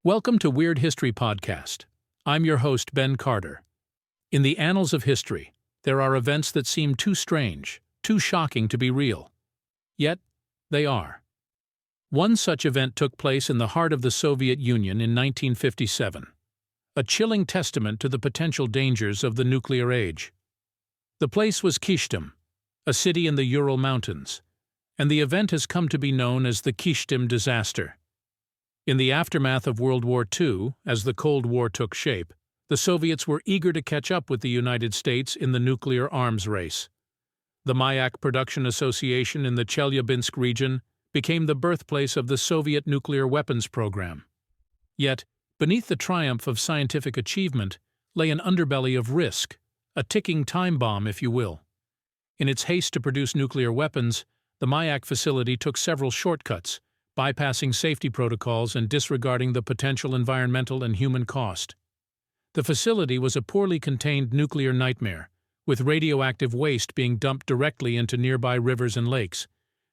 Welcome to Weird History Podcast. I'm your host, Ben Carter. In the annals of history, there are events that seem too strange, too shocking to be real. Yet, they are. One such event took place in the heart of the Soviet Union in 1957, a chilling testament to the potential dangers of the nuclear age. The place was Kyshtym, a city in the Ural Mountains, and the event has come to be known as the Kyshtym disaster. In the aftermath of World War II, as the Cold War took shape, the Soviets were eager to catch up with the United States in the nuclear arms race. The Mayak Production Association in the Chelyabinsk region became the birthplace of the Soviet nuclear weapons program. Yet, beneath the triumph of scientific achievement lay an underbelly of risk, a ticking time bomb, if you will. In its haste to produce nuclear weapons, the Mayak facility took several shortcuts, bypassing safety protocols and disregarding the potential environmental and human cost. The facility was a poorly contained nuclear nightmare, with radioactive waste being dumped directly into nearby rivers and lakes,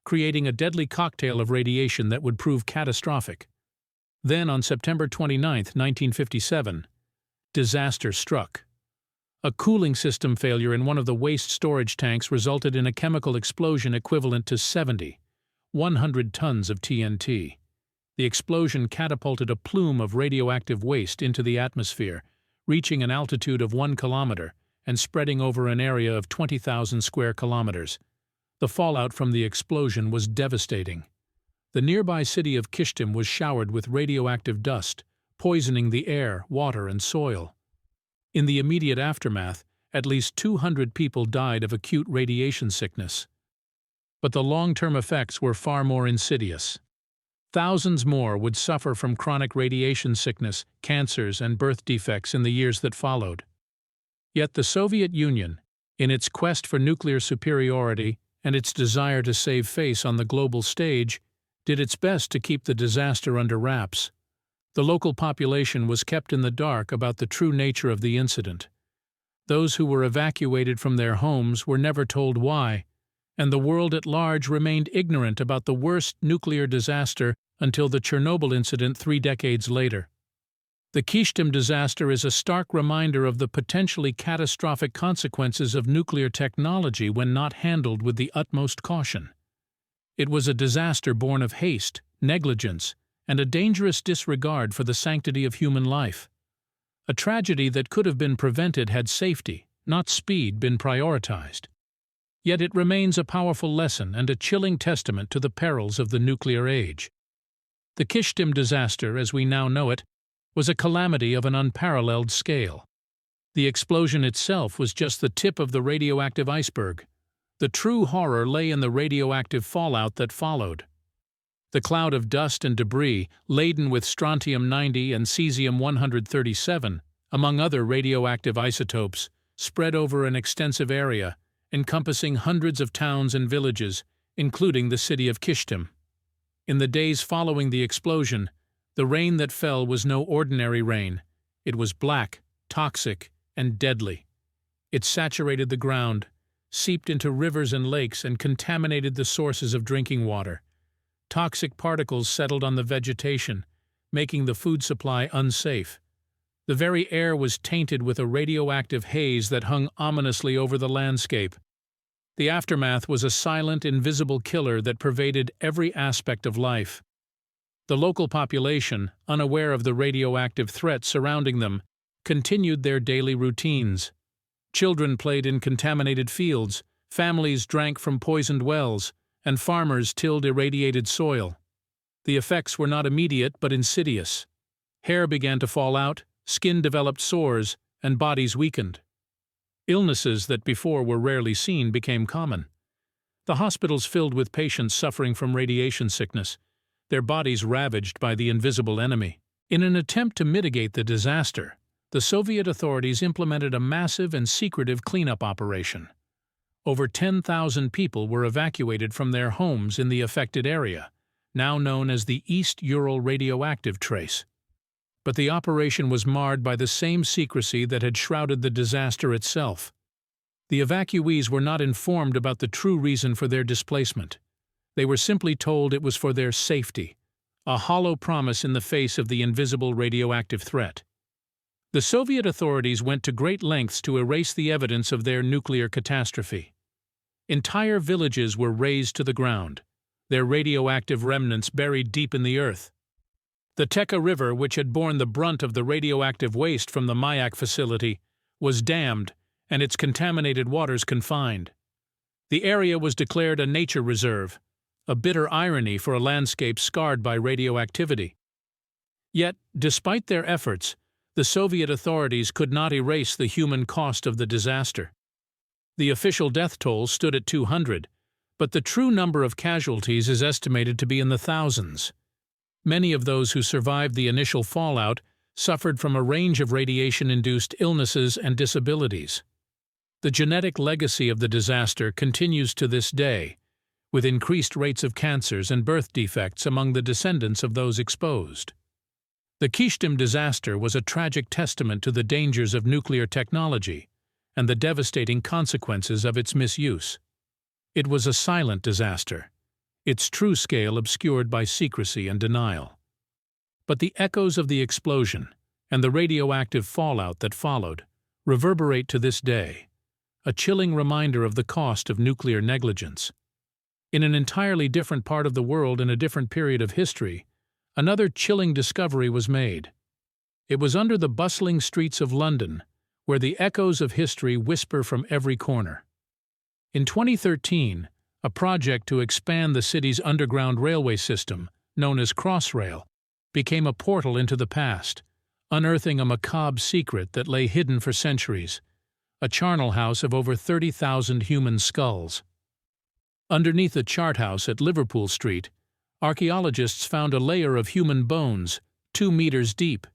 creating a deadly cocktail of radiation that would prove catastrophic. Then, on September 29, 1957, disaster struck. A cooling system failure in one of the waste storage tanks resulted in a chemical explosion equivalent to 100 tons of TNT. The explosion catapulted a plume of radioactive waste into the atmosphere, reaching an altitude of 1 kilometer and spreading over an area of 20,000 square kilometers. The fallout from the explosion was devastating. The nearby city of Kyshtym was showered with radioactive dust, poisoning the air, water, and soil. In the immediate aftermath, at least 200 people died of acute radiation sickness. But the long-term effects were far more insidious. Thousands more would suffer from chronic radiation sickness, cancers, and birth defects in the years that followed. Yet the Soviet Union, in its quest for nuclear superiority and its desire to save face on the global stage, did its best to keep the disaster under wraps. The local population was kept in the dark about the true nature of the incident. Those who were evacuated from their homes were never told why, and the world at large remained ignorant about the worst nuclear disaster until the Chernobyl incident 3 decades later. The Kyshtym disaster is a stark reminder of the potentially catastrophic consequences of nuclear technology when not handled with the utmost caution. It was a disaster born of haste, negligence, and a dangerous disregard for the sanctity of human life. A tragedy that could have been prevented had safety, not speed, been prioritized. Yet it remains a powerful lesson and a chilling testament to the perils of the nuclear age. The Kyshtym disaster, as we now know it, was a calamity of an unparalleled scale. The explosion itself was just the tip of the radioactive iceberg. The true horror lay in the radioactive fallout that followed. The cloud of dust and debris, laden with strontium-90 and cesium-137, among other radioactive isotopes, spread over an extensive area, encompassing hundreds of towns and villages, including the city of Kyshtym. In the days following the explosion, the rain that fell was no ordinary rain. It was black, toxic, and deadly. It saturated the ground, seeped into rivers and lakes, and contaminated the sources of drinking water. Toxic particles settled on the vegetation, making the food supply unsafe. The very air was tainted with a radioactive haze that hung ominously over the landscape. The aftermath was a silent, invisible killer that pervaded every aspect of life. The local population, unaware of the radioactive threat surrounding them, continued their daily routines. Children played in contaminated fields, families drank from poisoned wells, and farmers tilled irradiated soil. The effects were not immediate but insidious. Hair began to fall out, skin developed sores, and bodies weakened. Illnesses that before were rarely seen became common. The hospitals filled with patients suffering from radiation sickness, their bodies ravaged by the invisible enemy. In an attempt to mitigate the disaster, the Soviet authorities implemented a massive and secretive cleanup operation. Over 10,000 people were evacuated from their homes in the affected area, now known as the East Ural Radioactive Trace. But the operation was marred by the same secrecy that had shrouded the disaster itself. The evacuees were not informed about the true reason for their displacement. They were simply told it was for their safety, a hollow promise in the face of the invisible radioactive threat. The Soviet authorities went to great lengths to erase the evidence of their nuclear catastrophe. Entire villages were razed to the ground, their radioactive remnants buried deep in the earth. The Teka River, which had borne the brunt of the radioactive waste from the Mayak facility, was dammed and its contaminated waters confined. The area was declared a nature reserve, a bitter irony for a landscape scarred by radioactivity. Yet, despite their efforts, the Soviet authorities could not erase the human cost of the disaster. The official death toll stood at 200, but the true number of casualties is estimated to be in the thousands. Many of those who survived the initial fallout suffered from a range of radiation-induced illnesses and disabilities. The genetic legacy of the disaster continues to this day, with increased rates of cancers and birth defects among the descendants of those exposed. The Kishtim disaster was a tragic testament to the dangers of nuclear technology and the devastating consequences of its misuse. It was a silent disaster, its true scale obscured by secrecy and denial. But the echoes of the explosion and the radioactive fallout that followed reverberate to this day, a chilling reminder of the cost of nuclear negligence. In an entirely different part of the world in a different period of history, another chilling discovery was made. It was under the bustling streets of London, where the echoes of history whisper from every corner. In 2013, a project to expand the city's underground railway system, known as Crossrail, became a portal into the past, unearthing a macabre secret that lay hidden for centuries, a charnel house of over 30,000 human skulls. Underneath a chart house at Liverpool Street, archaeologists found a layer of human bones, 2 meters deep.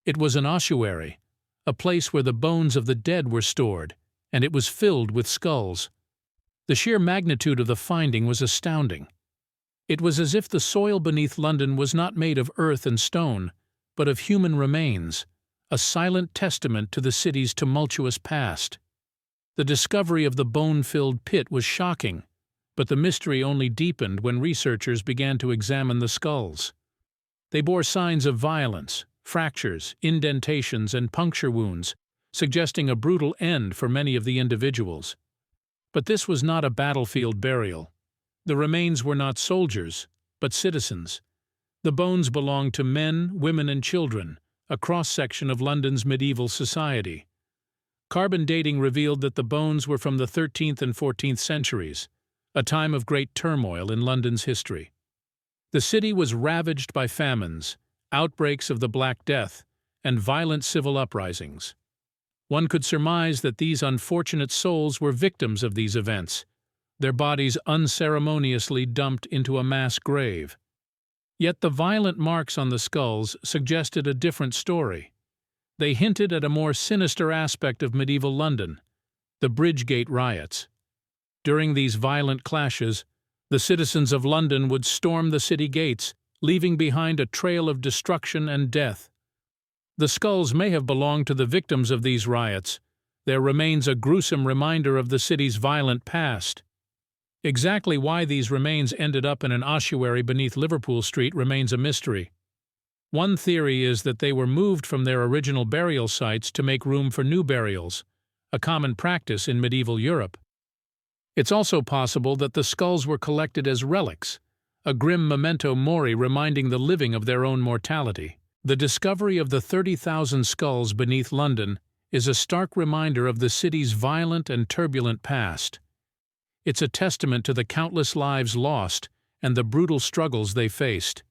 It was an ossuary, a place where the bones of the dead were stored, and it was filled with skulls. The sheer magnitude of the finding was astounding. It was as if the soil beneath London was not made of earth and stone, but of human remains, a silent testament to the city's tumultuous past. The discovery of the bone-filled pit was shocking, but the mystery only deepened when researchers began to examine the skulls. They bore signs of violence, fractures, indentations, and puncture wounds, suggesting a brutal end for many of the individuals. But this was not a battlefield burial. The remains were not soldiers, but citizens. The bones belonged to men, women, and children, a cross-section of London's medieval society. Carbon dating revealed that the bones were from the 13th and 14th centuries, a time of great turmoil in London's history. The city was ravaged by famines, outbreaks of the Black Death, and violent civil uprisings. One could surmise that these unfortunate souls were victims of these events, their bodies unceremoniously dumped into a mass grave. Yet the violent marks on the skulls suggested a different story. They hinted at a more sinister aspect of medieval London, the Bridgegate riots. During these violent clashes, the citizens of London would storm the city gates, leaving behind a trail of destruction and death. The skulls may have belonged to the victims of these riots. There remains a gruesome reminder of the city's violent past. Exactly why these remains ended up in an ossuary beneath Liverpool Street remains a mystery. One theory is that they were moved from their original burial sites to make room for new burials, a common practice in medieval Europe. It's also possible that the skulls were collected as relics, a grim memento mori reminding the living of their own mortality. The discovery of the 30,000 skulls beneath London is a stark reminder of the city's violent and turbulent past. It's a testament to the countless lives lost and the brutal struggles they faced.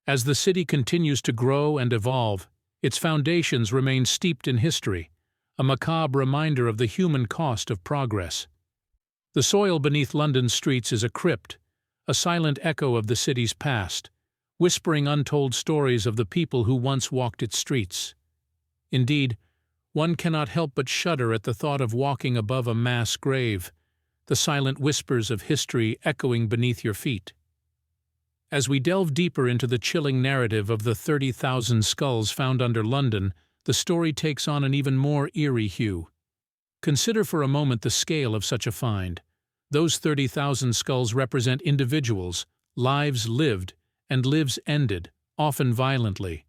As the city continues to grow and evolve, its foundations remain steeped in history, a macabre reminder of the human cost of progress. The soil beneath London's streets is a crypt, a silent echo of the city's past, whispering untold stories of the people who once walked its streets. Indeed, one cannot help but shudder at the thought of walking above a mass grave, the silent whispers of history echoing beneath your feet. As we delve deeper into the chilling narrative of the 30,000 skulls found under London, the story takes on an even more eerie hue. Consider for a moment the scale of such a find. Those 30,000 skulls represent individuals, lives lived, and lives ended, often violently.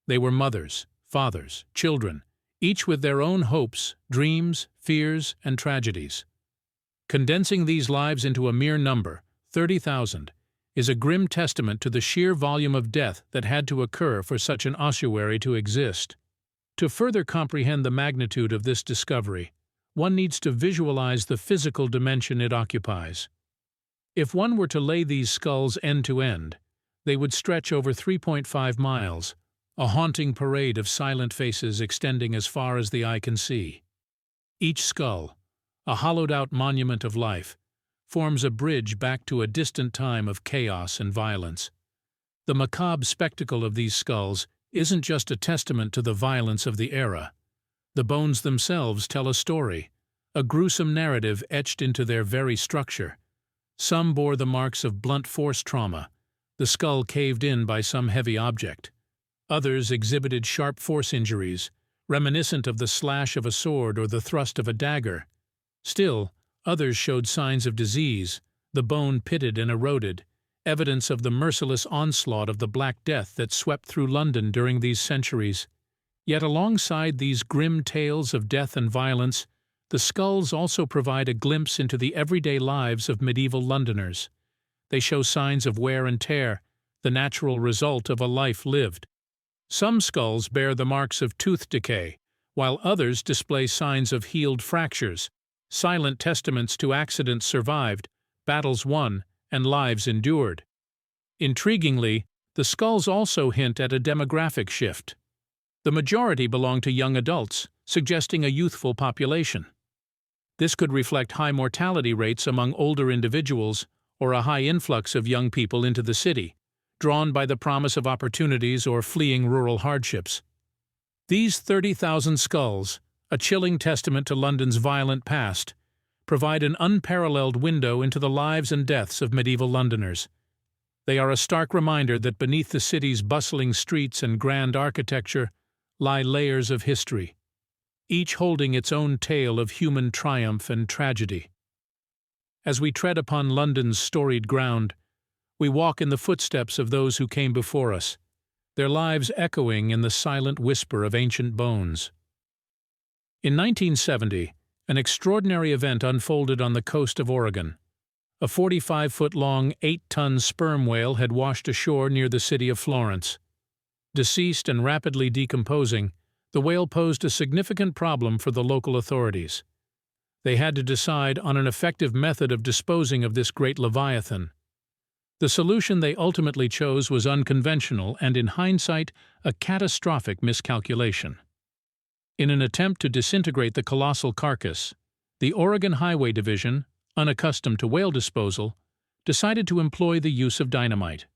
They were mothers, fathers, children, each with their own hopes, dreams, fears, and tragedies. Condensing these lives into a mere number, 30,000, is a grim testament to the sheer volume of death that had to occur for such an ossuary to exist. To further comprehend the magnitude of this discovery, one needs to visualize the physical dimension it occupies. If one were to lay these skulls end to end, they would stretch over 3.5 miles, a haunting parade of silent faces extending as far as the eye can see. Each skull, a hollowed-out monument of life, forms a bridge back to a distant time of chaos and violence. The macabre spectacle of these skulls isn't just a testament to the violence of the era. The bones themselves tell a story, a gruesome narrative etched into their very structure. Some bore the marks of blunt force trauma, the skull caved in by some heavy object. Others exhibited sharp force injuries, reminiscent of the slash of a sword or the thrust of a dagger. Still, others showed signs of disease, the bone pitted and eroded, evidence of the merciless onslaught of the Black Death that swept through London during these centuries. Yet alongside these grim tales of death and violence, the skulls also provide a glimpse into the everyday lives of medieval Londoners. They show signs of wear and tear, the natural result of a life lived. Some skulls bear the marks of tooth decay, while others display signs of healed fractures, silent testaments to accidents survived, battles won, and lives endured. Intriguingly, the skulls also hint at a demographic shift. The majority belong to young adults, suggesting a youthful population. This could reflect high mortality rates among older individuals or a high influx of young people into the city, drawn by the promise of opportunities or fleeing rural hardships. These 30,000 skulls, a chilling testament to London's violent past, provide an unparalleled window into the lives and deaths of medieval Londoners. They are a stark reminder that beneath the city's bustling streets and grand architecture lie layers of history, each holding its own tale of human triumph and tragedy. As we tread upon London's storied ground, we walk in the footsteps of those who came before us, their lives echoing in the silent whisper of ancient bones. In 1970, an extraordinary event unfolded on the coast of Oregon. A 45-foot-long, 8-ton sperm whale had washed ashore near the city of Florence. Deceased and rapidly decomposing, the whale posed a significant problem for the local authorities. They had to decide on an effective method of disposing of this great leviathan. The solution they ultimately chose was unconventional and, in hindsight, a catastrophic miscalculation. In an attempt to disintegrate the colossal carcass, the Oregon Highway Division, unaccustomed to whale disposal, decided to employ the use of dynamite.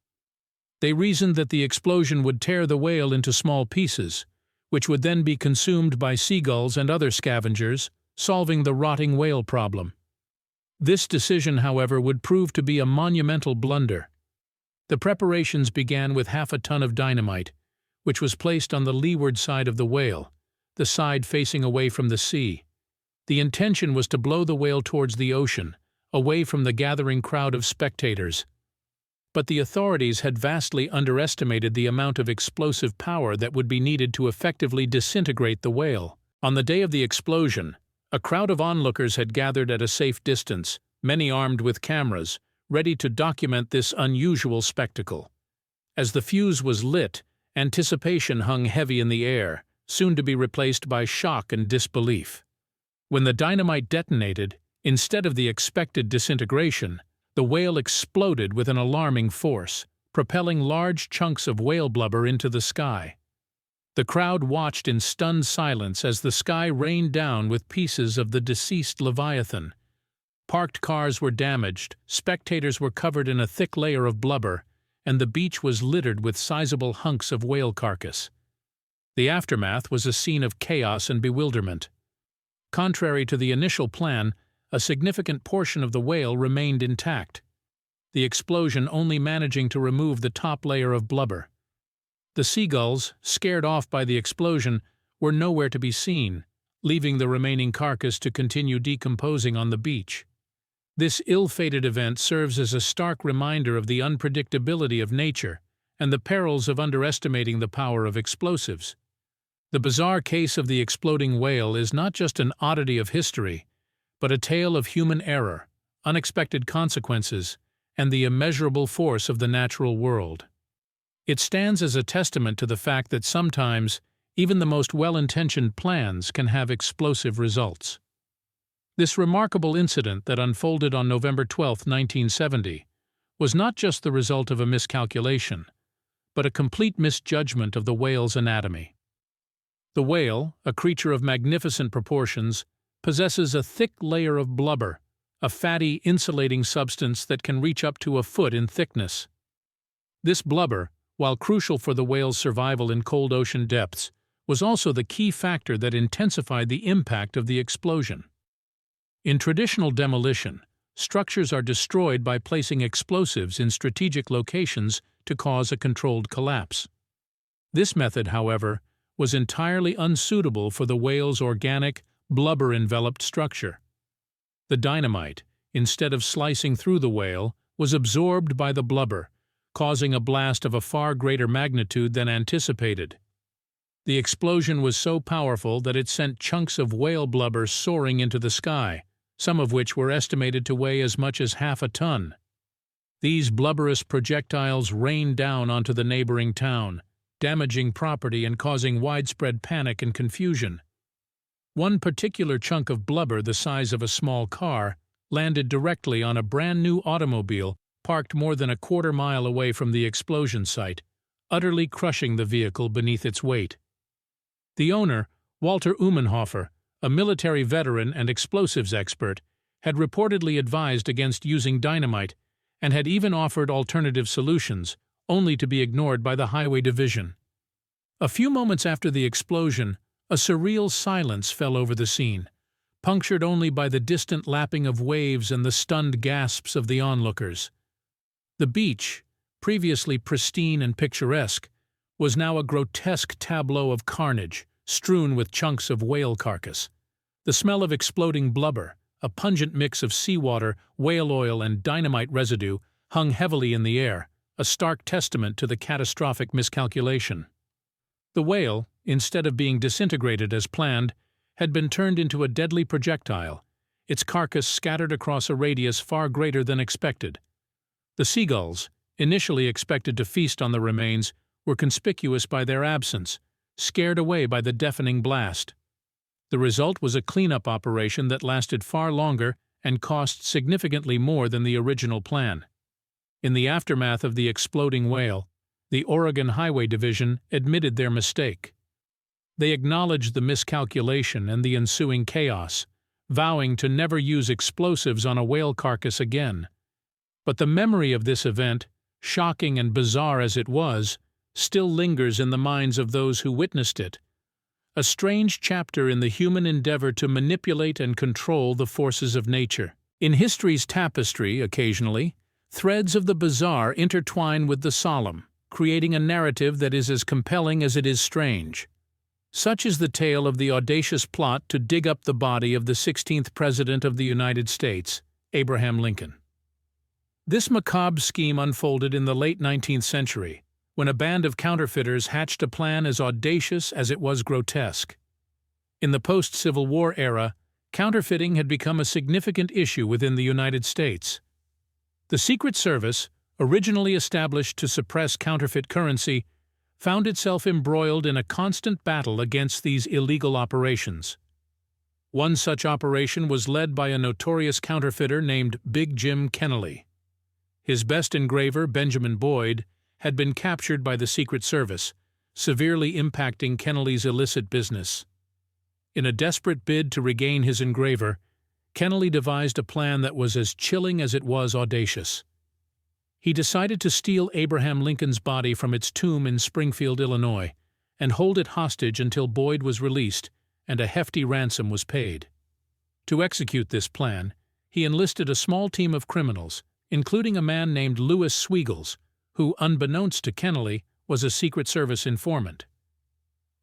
They reasoned that the explosion would tear the whale into small pieces, which would then be consumed by seagulls and other scavengers, solving the rotting whale problem. This decision, however, would prove to be a monumental blunder. The preparations began with half a ton of dynamite, which was placed on the leeward side of the whale, the side facing away from the sea. The intention was to blow the whale towards the ocean, away from the gathering crowd of spectators. But the authorities had vastly underestimated the amount of explosive power that would be needed to effectively disintegrate the whale. On the day of the explosion, a crowd of onlookers had gathered at a safe distance, many armed with cameras, ready to document this unusual spectacle. As the fuse was lit, anticipation hung heavy in the air, soon to be replaced by shock and disbelief. When the dynamite detonated, instead of the expected disintegration, the whale exploded with an alarming force, propelling large chunks of whale blubber into the sky. The crowd watched in stunned silence as the sky rained down with pieces of the deceased leviathan. Parked cars were damaged, spectators were covered in a thick layer of blubber, and the beach was littered with sizable hunks of whale carcass. The aftermath was a scene of chaos and bewilderment. Contrary to the initial plan, a significant portion of the whale remained intact, the explosion only managing to remove the top layer of blubber. The seagulls, scared off by the explosion, were nowhere to be seen, leaving the remaining carcass to continue decomposing on the beach. This ill-fated event serves as a stark reminder of the unpredictability of nature and the perils of underestimating the power of explosives. The bizarre case of the exploding whale is not just an oddity of history, but a tale of human error, unexpected consequences, and the immeasurable force of the natural world. It stands as a testament to the fact that sometimes even the most well-intentioned plans can have explosive results. This remarkable incident that unfolded on November 12, 1970, was not just the result of a miscalculation, but a complete misjudgment of the whale's anatomy. The whale, a creature of magnificent proportions, possesses a thick layer of blubber, a fatty, insulating substance that can reach up to a foot in thickness. This blubber, while crucial for the whale's survival in cold ocean depths, was also the key factor that intensified the impact of the explosion. In traditional demolition, structures are destroyed by placing explosives in strategic locations to cause a controlled collapse. This method, however, was entirely unsuitable for the whale's organic, blubber-enveloped structure. The dynamite, instead of slicing through the whale, was absorbed by the blubber, causing a blast of a far greater magnitude than anticipated. The explosion was so powerful that it sent chunks of whale blubber soaring into the sky, some of which were estimated to weigh as much as half a ton. These blubberous projectiles rained down onto the neighboring town, damaging property and causing widespread panic and confusion. One particular chunk of blubber the size of a small car landed directly on a brand-new automobile parked more than a quarter-mile away from the explosion site, utterly crushing the vehicle beneath its weight. The owner, Walter Umenhofer, a military veteran and explosives expert, had reportedly advised against using dynamite and had even offered alternative solutions, only to be ignored by the Highway Division. A few moments after the explosion, a surreal silence fell over the scene, punctured only by the distant lapping of waves and the stunned gasps of the onlookers. The beach, previously pristine and picturesque, was now a grotesque tableau of carnage, strewn with chunks of whale carcass. The smell of exploding blubber, a pungent mix of seawater, whale oil, and dynamite residue, hung heavily in the air, a stark testament to the catastrophic miscalculation. The whale, instead of being disintegrated as planned, had been turned into a deadly projectile, its carcass scattered across a radius far greater than expected. The seagulls, initially expected to feast on the remains, were conspicuous by their absence, scared away by the deafening blast. The result was a cleanup operation that lasted far longer and cost significantly more than the original plan. In the aftermath of the exploding whale, the Oregon Highway Division admitted their mistake. They acknowledged the miscalculation and the ensuing chaos, vowing to never use explosives on a whale carcass again. But the memory of this event, shocking and bizarre as it was, still lingers in the minds of those who witnessed it. A strange chapter in the human endeavor to manipulate and control the forces of nature. In history's tapestry, occasionally, threads of the bizarre intertwine with the solemn, creating a narrative that is as compelling as it is strange. Such is the tale of the audacious plot to dig up the body of the 16th President of the United States, Abraham Lincoln. This macabre scheme unfolded in the late 19th century, when a band of counterfeiters hatched a plan as audacious as it was grotesque. In the post-Civil War era, counterfeiting had become a significant issue within the United States. The Secret Service, originally established to suppress counterfeit currency, found itself embroiled in a constant battle against these illegal operations. One such operation was led by a notorious counterfeiter named Big Jim Kennelly. His best engraver, Benjamin Boyd, had been captured by the Secret Service, severely impacting Kennelly's illicit business. In a desperate bid to regain his engraver, Kennelly devised a plan that was as chilling as it was audacious. He decided to steal Abraham Lincoln's body from its tomb in Springfield, Illinois, and hold it hostage until Boyd was released and a hefty ransom was paid. To execute this plan, he enlisted a small team of criminals, including a man named Louis Sweigels, who, unbeknownst to Kennelly, was a Secret Service informant.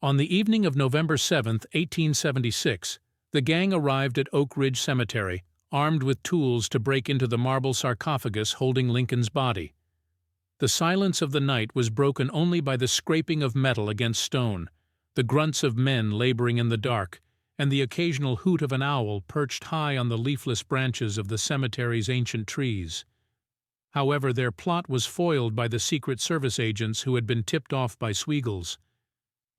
On the evening of November 7, 1876, the gang arrived at Oak Ridge Cemetery, armed with tools to break into the marble sarcophagus holding Lincoln's body. The silence of the night was broken only by the scraping of metal against stone, the grunts of men laboring in the dark, and the occasional hoot of an owl perched high on the leafless branches of the cemetery's ancient trees. However, their plot was foiled by the Secret Service agents who had been tipped off by Sweagles.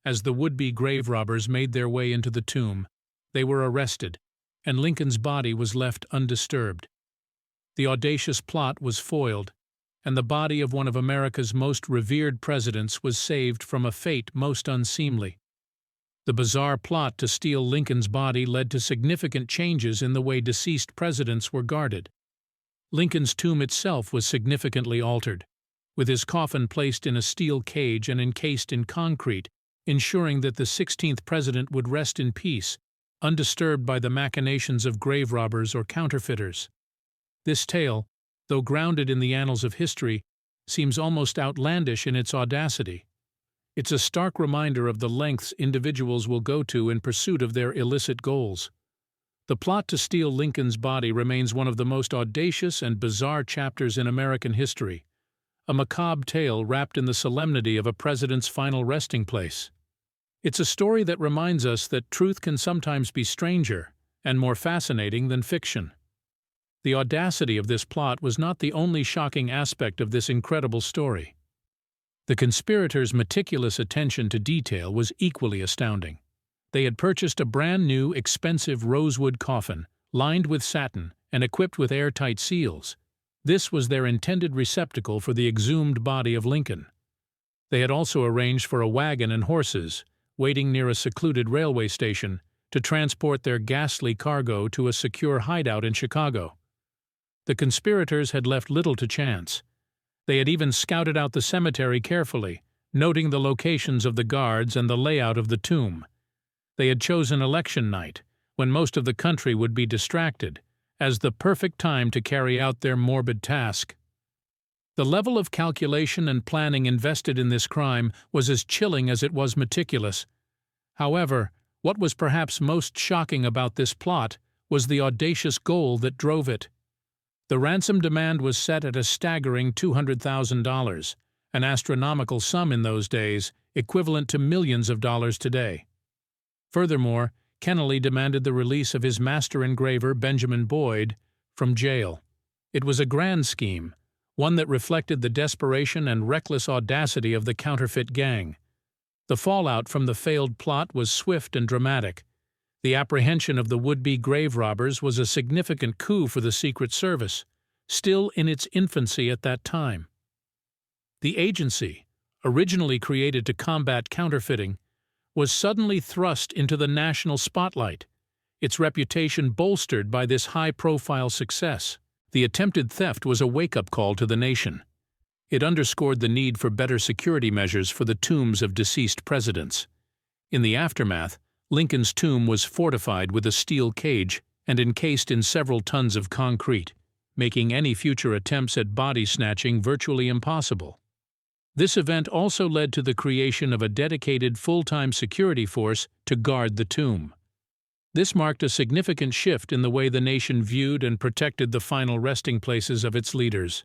As the would-be grave robbers made their way into the tomb, they were arrested, and Lincoln's body was left undisturbed. The audacious plot was foiled, and the body of one of America's most revered presidents was saved from a fate most unseemly. The bizarre plot to steal Lincoln's body led to significant changes in the way deceased presidents were guarded. Lincoln's tomb itself was significantly altered, with his coffin placed in a steel cage and encased in concrete, ensuring that the 16th president would rest in peace, undisturbed by the machinations of grave robbers or counterfeiters. This tale, though grounded in the annals of history, seems almost outlandish in its audacity. It's a stark reminder of the lengths individuals will go to in pursuit of their illicit goals. The plot to steal Lincoln's body remains one of the most audacious and bizarre chapters in American history, a macabre tale wrapped in the solemnity of a president's final resting place. It's a story that reminds us that truth can sometimes be stranger and more fascinating than fiction. The audacity of this plot was not the only shocking aspect of this incredible story. The conspirators' meticulous attention to detail was equally astounding. They had purchased a brand-new, expensive rosewood coffin, lined with satin and equipped with airtight seals. This was their intended receptacle for the exhumed body of Lincoln. They had also arranged for a wagon and horses, waiting near a secluded railway station, to transport their ghastly cargo to a secure hideout in Chicago. The conspirators had left little to chance. They had even scouted out the cemetery carefully, noting the locations of the guards and the layout of the tomb. They had chosen election night, when most of the country would be distracted, as the perfect time to carry out their morbid task. The level of calculation and planning invested in this crime was as chilling as it was meticulous. However, what was perhaps most shocking about this plot was the audacious goal that drove it. The ransom demand was set at a staggering $200,000, an astronomical sum in those days, equivalent to millions of dollars today. Furthermore, Kennelly demanded the release of his master engraver, Benjamin Boyd, from jail. It was a grand scheme, one that reflected the desperation and reckless audacity of the counterfeit gang. The fallout from the failed plot was swift and dramatic. The apprehension of the would-be grave robbers was a significant coup for the Secret Service, still in its infancy at that time. The agency, originally created to combat counterfeiting, was suddenly thrust into the national spotlight, its reputation bolstered by this high-profile success. The attempted theft was a wake-up call to the nation. It underscored the need for better security measures for the tombs of deceased presidents. In the aftermath, Lincoln's tomb was fortified with a steel cage and encased in several tons of concrete, making any future attempts at body snatching virtually impossible. This event also led to the creation of a dedicated full-time security force to guard the tomb. This marked a significant shift in the way the nation viewed and protected the final resting places of its leaders.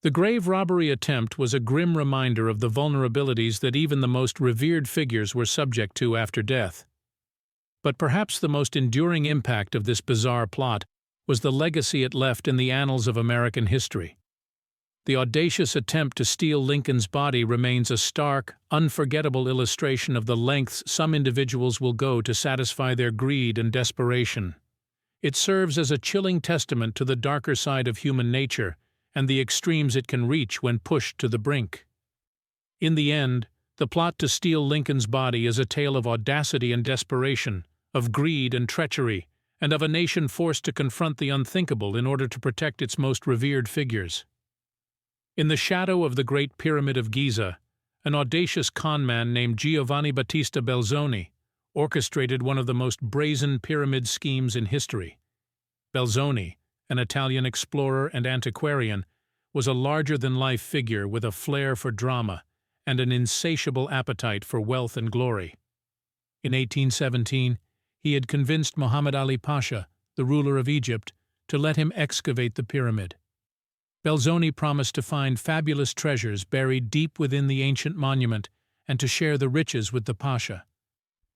The grave robbery attempt was a grim reminder of the vulnerabilities that even the most revered figures were subject to after death. But perhaps the most enduring impact of this bizarre plot was the legacy it left in the annals of American history. The audacious attempt to steal Lincoln's body remains a stark, unforgettable illustration of the lengths some individuals will go to satisfy their greed and desperation. It serves as a chilling testament to the darker side of human nature and the extremes it can reach when pushed to the brink. In the end, the plot to steal Lincoln's body is a tale of audacity and desperation, of greed and treachery, and of a nation forced to confront the unthinkable in order to protect its most revered figures. In the shadow of the Great Pyramid of Giza, an audacious conman named Giovanni Battista Belzoni orchestrated one of the most brazen pyramid schemes in history. Belzoni, an Italian explorer and antiquarian, was a larger-than-life figure with a flair for drama and an insatiable appetite for wealth and glory. In 1817, he had convinced Muhammad Ali Pasha, the ruler of Egypt, to let him excavate the pyramid. Belzoni promised to find fabulous treasures buried deep within the ancient monument and to share the riches with the Pasha.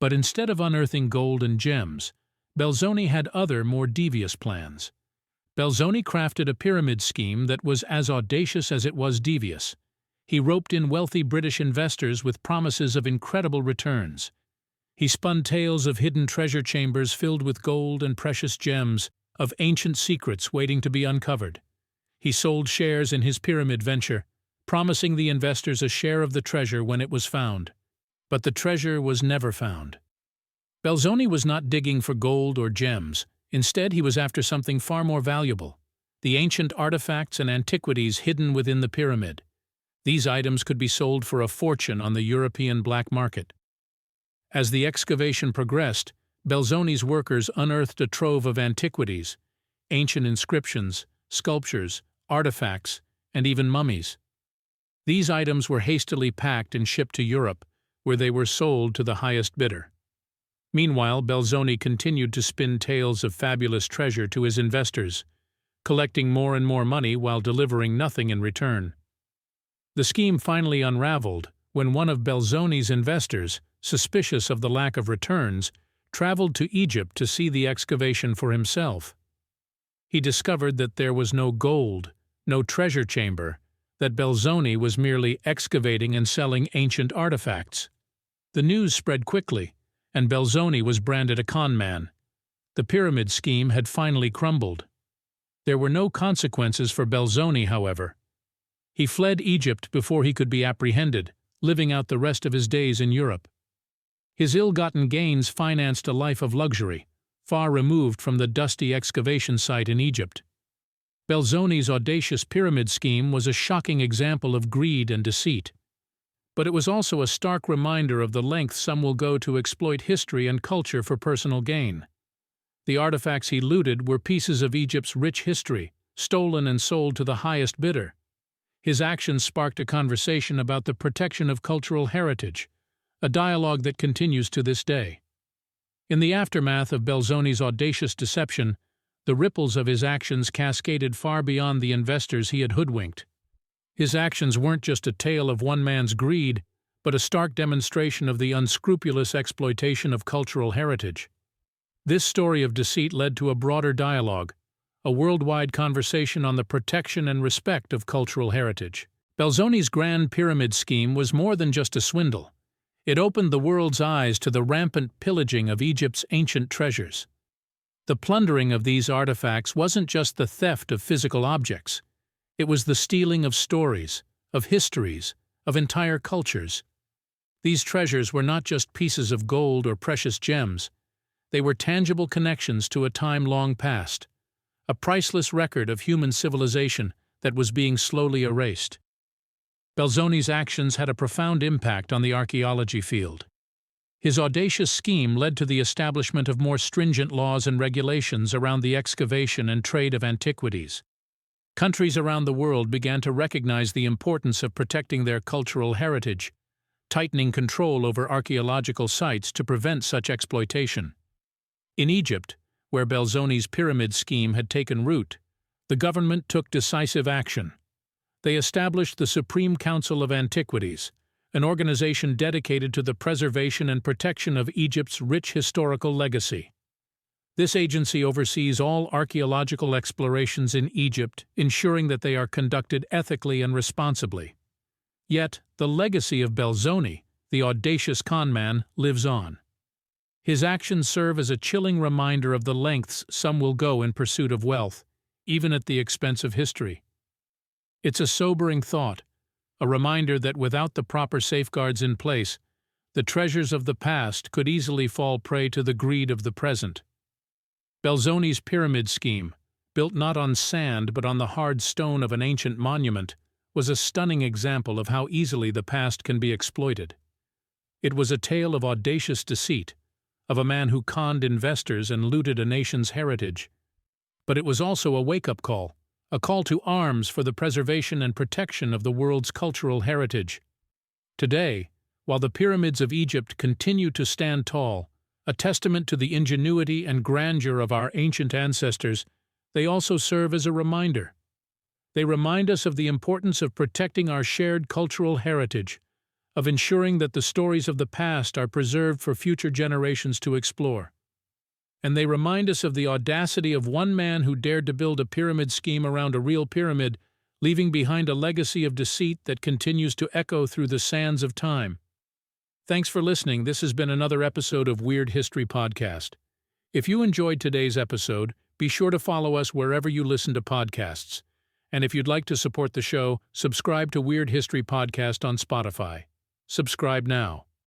But instead of unearthing gold and gems, Belzoni had other, more devious plans. Belzoni crafted a pyramid scheme that was as audacious as it was devious. He roped in wealthy British investors with promises of incredible returns. He spun tales of hidden treasure chambers filled with gold and precious gems, of ancient secrets waiting to be uncovered. He sold shares in his pyramid venture, promising the investors a share of the treasure when it was found. But the treasure was never found. Belzoni was not digging for gold or gems. Instead, he was after something far more valuable: the ancient artifacts and antiquities hidden within the pyramid. These items could be sold for a fortune on the European black market. As the excavation progressed, Belzoni's workers unearthed a trove of antiquities, ancient inscriptions, sculptures, artifacts, and even mummies. These items were hastily packed and shipped to Europe, where they were sold to the highest bidder. Meanwhile, Belzoni continued to spin tales of fabulous treasure to his investors, collecting more and more money while delivering nothing in return. The scheme finally unraveled when one of Belzoni's investors, suspicious of the lack of returns, traveled to Egypt to see the excavation for himself. He discovered that there was no gold, no treasure chamber, that Belzoni was merely excavating and selling ancient artifacts. The news spread quickly, and Belzoni was branded a con man. The pyramid scheme had finally crumbled. There were no consequences for Belzoni, however. He fled Egypt before he could be apprehended, living out the rest of his days in Europe. His ill-gotten gains financed a life of luxury, far removed from the dusty excavation site in Egypt. Belzoni's audacious pyramid scheme was a shocking example of greed and deceit. But it was also a stark reminder of the lengths some will go to exploit history and culture for personal gain. The artifacts he looted were pieces of Egypt's rich history, stolen and sold to the highest bidder. His actions sparked a conversation about the protection of cultural heritage, a dialogue that continues to this day. In the aftermath of Belzoni's audacious deception, the ripples of his actions cascaded far beyond the investors he had hoodwinked. His actions weren't just a tale of one man's greed, but a stark demonstration of the unscrupulous exploitation of cultural heritage. This story of deceit led to a broader dialogue, a worldwide conversation on the protection and respect of cultural heritage. Belzoni's Grand Pyramid scheme was more than just a swindle. It opened the world's eyes to the rampant pillaging of Egypt's ancient treasures. The plundering of these artifacts wasn't just the theft of physical objects. It was the stealing of stories, of histories, of entire cultures. These treasures were not just pieces of gold or precious gems. They were tangible connections to a time long past, a priceless record of human civilization that was being slowly erased. Belzoni's actions had a profound impact on the archaeology field. His audacious scheme led to the establishment of more stringent laws and regulations around the excavation and trade of antiquities. Countries around the world began to recognize the importance of protecting their cultural heritage, tightening control over archaeological sites to prevent such exploitation. In Egypt, where Belzoni's pyramid scheme had taken root, the government took decisive action. They established the Supreme Council of Antiquities, an organization dedicated to the preservation and protection of Egypt's rich historical legacy. This agency oversees all archaeological explorations in Egypt, ensuring that they are conducted ethically and responsibly. Yet, the legacy of Belzoni, the audacious conman, lives on. His actions serve as a chilling reminder of the lengths some will go in pursuit of wealth, even at the expense of history. It's a sobering thought, a reminder that without the proper safeguards in place, the treasures of the past could easily fall prey to the greed of the present. Belzoni's pyramid scheme, built not on sand but on the hard stone of an ancient monument, was a stunning example of how easily the past can be exploited. It was a tale of audacious deceit, of a man who conned investors and looted a nation's heritage. But it was also a wake-up call, a call to arms for the preservation and protection of the world's cultural heritage. Today, while the pyramids of Egypt continue to stand tall, a testament to the ingenuity and grandeur of our ancient ancestors, they also serve as a reminder. They remind us of the importance of protecting our shared cultural heritage, of ensuring that the stories of the past are preserved for future generations to explore. And they remind us of the audacity of one man who dared to build a pyramid scheme around a real pyramid, leaving behind a legacy of deceit that continues to echo through the sands of time. Thanks for listening. This has been another episode of Weird History Podcast. If you enjoyed today's episode, be sure to follow us wherever you listen to podcasts. And if you'd like to support the show, subscribe to Weird History Podcast on Spotify. Subscribe now.